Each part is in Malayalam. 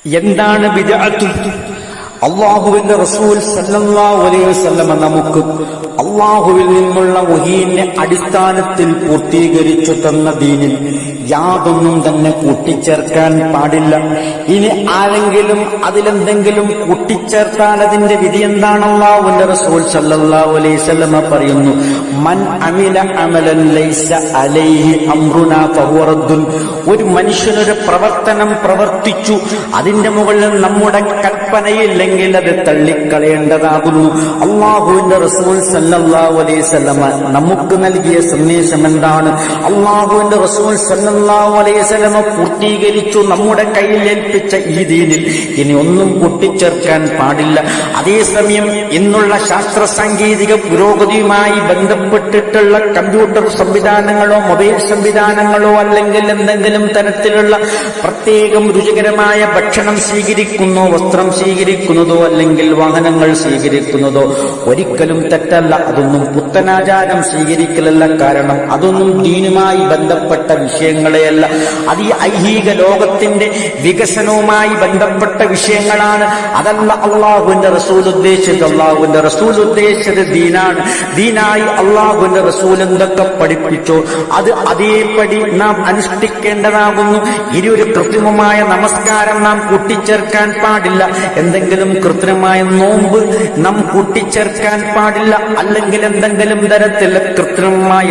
എന്താണ് ബിദ്അത്ത്? അല്ലാഹുവിന്റെ റസൂൽ സല്ലല്ലാഹു അലൈഹി വസല്ലം നമുക്ക് അല്ലാഹുവിൽ നിന്നുള്ള വഹീന്റെ അടിസ്ഥാനത്തിൽ പൂർത്തീകരിച്ചു തന്ന ദീനിൽ യാതൊന്നും തന്നെ കൂട്ടിച്ചേർക്കാൻ പാടില്ല. ഇനി ആരെങ്കിലും അതിലെന്തെങ്കിലും കൂട്ടിച്ചേർത്താൽ അതിന്റെ വിധി എന്താണ്? അല്ലാഹുവിന്റെ റസൂൽ സല്ലല്ലാഹു അലൈഹി വസല്ലം പറയുന്നു, മൻ അമില അമലൻ ലൈസ അലൈഹി അംറുനാ ഫഹുവ റദ്ദുൻ. ഒരു മനുഷ്യനൊരു പ്രവർത്തനം പ്രവർത്തിച്ചു, അതിന്റെ മുകളിൽ നമ്മുടെ കൽപ്പനയില്ലെങ്കിൽ അത് തള്ളിക്കളയേണ്ടതാകുന്നു. അല്ലാഹുവിന്റെ റസൂൽ സല്ലല്ലാഹു അലൈഹി വസല്ലം നമുക്ക് നൽകിയ സന്ദേശം എന്താണ്? അല്ലാഹുവിന്റെ റസൂൽ സല്ലല്ലാഹു അലൈഹി വസല്ലം പൂർത്തീകരിച്ചു നമ്മുടെ കയ്യിൽ ഏൽപ്പിച്ച ഈ ദീനിൽ ഇനി ഒന്നും കൂട്ടിച്ചേർക്കാൻ പാടില്ല. അതേസമയം ഇന്നുള്ള ശാസ്ത്ര സാങ്കേതിക പുരോഗതിയുമായി ബന്ധപ്പെട്ടിട്ടുള്ള കമ്പ്യൂട്ടർ സംവിധാനങ്ങളോ മൊബൈൽ സംവിധാനങ്ങളോ അല്ലെങ്കിൽ എന്തെങ്കിലും തരത്തിലുള്ള പ്രത്യേകം രുചികരമായ ഭക്ഷണം സ്വീകരിക്കുന്നോ വസ്ത്രം സ്വീകരിക്കുന്നതോ അല്ലെങ്കിൽ വാഹനങ്ങൾ സ്വീകരിക്കുന്നതോ ഒരിക്കലും തെറ്റല്ല. അതൊന്നും പുത്തനാചാരം സ്വീകരിക്കലല്ല. കാരണം അതൊന്നും ദീനുമായി ബന്ധപ്പെട്ട വിഷയങ്ങളെയല്ല. അത് ഈ ഐഹിക ലോകത്തിന്റെ വികസനവുമായി ബന്ധപ്പെട്ട വിഷയങ്ങളാണ്. അതല്ല അള്ളാഹുവിന്റെ റസൂൽ ഉദ്ദേശിച്ചത്. അള്ളാഹുവിന്റെ റസൂൽ ഉദ്ദേശിച്ചത് ദീനാണ്. ദീനായി അള്ളാഹുവിന്റെ റസൂൽ എന്തൊക്കെ പഠിപ്പിച്ചോ അത് അതേപടി നാം അനുഷ്ഠിക്കേണ്ടതാകുന്നു. ഇനി ഒരു കൃത്രിമമായ നമസ്കാരം നാം കൂട്ടിച്ചേർക്കാൻ പാടില്ല. എന്തെങ്കിലും കൃത്രിമമായ നോമ്പ് നാം കൂട്ടിച്ചേർക്കാൻ പാടില്ല. അല്ലെങ്കിൽ എന്തെങ്കിലും തരത്തിലുള്ള കൃത്രിമമായ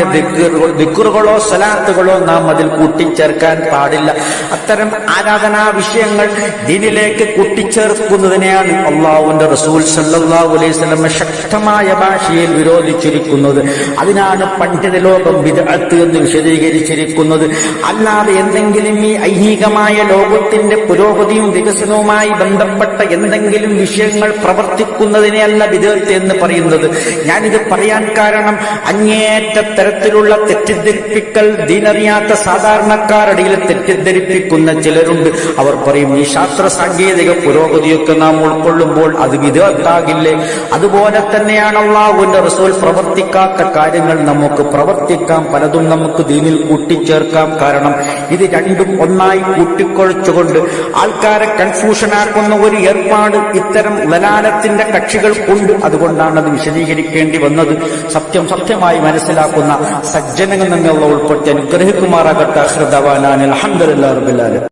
ദിക്റുകളോ സലാത്തുകളോ നാം അതിൽ കൂട്ടിച്ചേർക്കാൻ പാടില്ല. അത്തരം ആരാധനാ വിഷയങ്ങൾ ദീനിലേക്ക് കൂട്ടിച്ചേർക്കുന്നതിനെയാണ് അല്ലാഹുവിന്റെ റസൂൽ സല്ലല്ലാഹു അലൈഹി വസല്ലം ശക്തമായ ഭാഷയിൽ വിരോധിച്ചിരിക്കുന്നത്. അതിനാണ് പണ്ഡിത ലോകം ബിദ്അത്ത് എന്ന് വിശദീകരിച്ചിരിക്കുന്നത്. അല്ലാതെ എന്തെങ്കിലും ഈ ഐഹികമായ ലോകത്തിന്റെ പുരോഗതിയും വികസനവുമായി ബന്ധപ്പെട്ട എന്തെങ്കിലും വിഷയങ്ങൾ പ്രവർത്തിക്കുന്നതിനെയല്ല ബിദ്അത്ത് എന്ന് പറയുന്നത്. ഞാനിത് പറയാൻ കാരണം അങ്ങേയറ്റ തരത്തിലുള്ള തെറ്റിദ്ധരിപ്പിക്കൽ ദീനറിയാത്ത സാധാരണക്കാരുടെ തെറ്റിദ്ധരിപ്പിക്കുന്ന ചിലരുണ്ട്. അവർ പറയും, ഈ ശാസ്ത്ര സാങ്കേതിക പുരോഗതിയൊക്കെ നാം ഉൾക്കൊള്ളുമ്പോൾ അത് ബിദ്അത്താകില്ലേ? അതുപോലെ തന്നെയാണ് അല്ലാഹുവിന്റെ റസൂൽ പ്രവർത്തിക്കാത്ത കാര്യങ്ങൾ നമുക്ക് പ്രവർത്തിക്കാം. പലതും നമുക്ക് ദീനിൽ കൂട്ടിച്ചേർക്കാം. കാരണം ഇത് രണ്ടും ഒന്നായി കൂട്ടിക്കുഴച്ചുകൊണ്ട് ആൾക്കാരെ കൺഫ്യൂഷനാക്കുന്ന ഒരു ഏർപ്പാട് ഇത്തരം ലലാലത്തിന്റെ കക്ഷികൾക്കുണ്ട്. അതുകൊണ്ടാണ് അത് വിശദീകരിക്കേണ്ടി വന്നത്. സത്യം സത്യമായി മനസ്സിലാക്കുന്ന സജ്ജനങ്ങൾ നമ്മെ ഉൾപ്പെടുത്തി അനുഗ്രഹിക്കുമാറാകട്ടെ. അൽഹംദുലില്ലാഹി റബ്ബിൽ ആലമീൻ.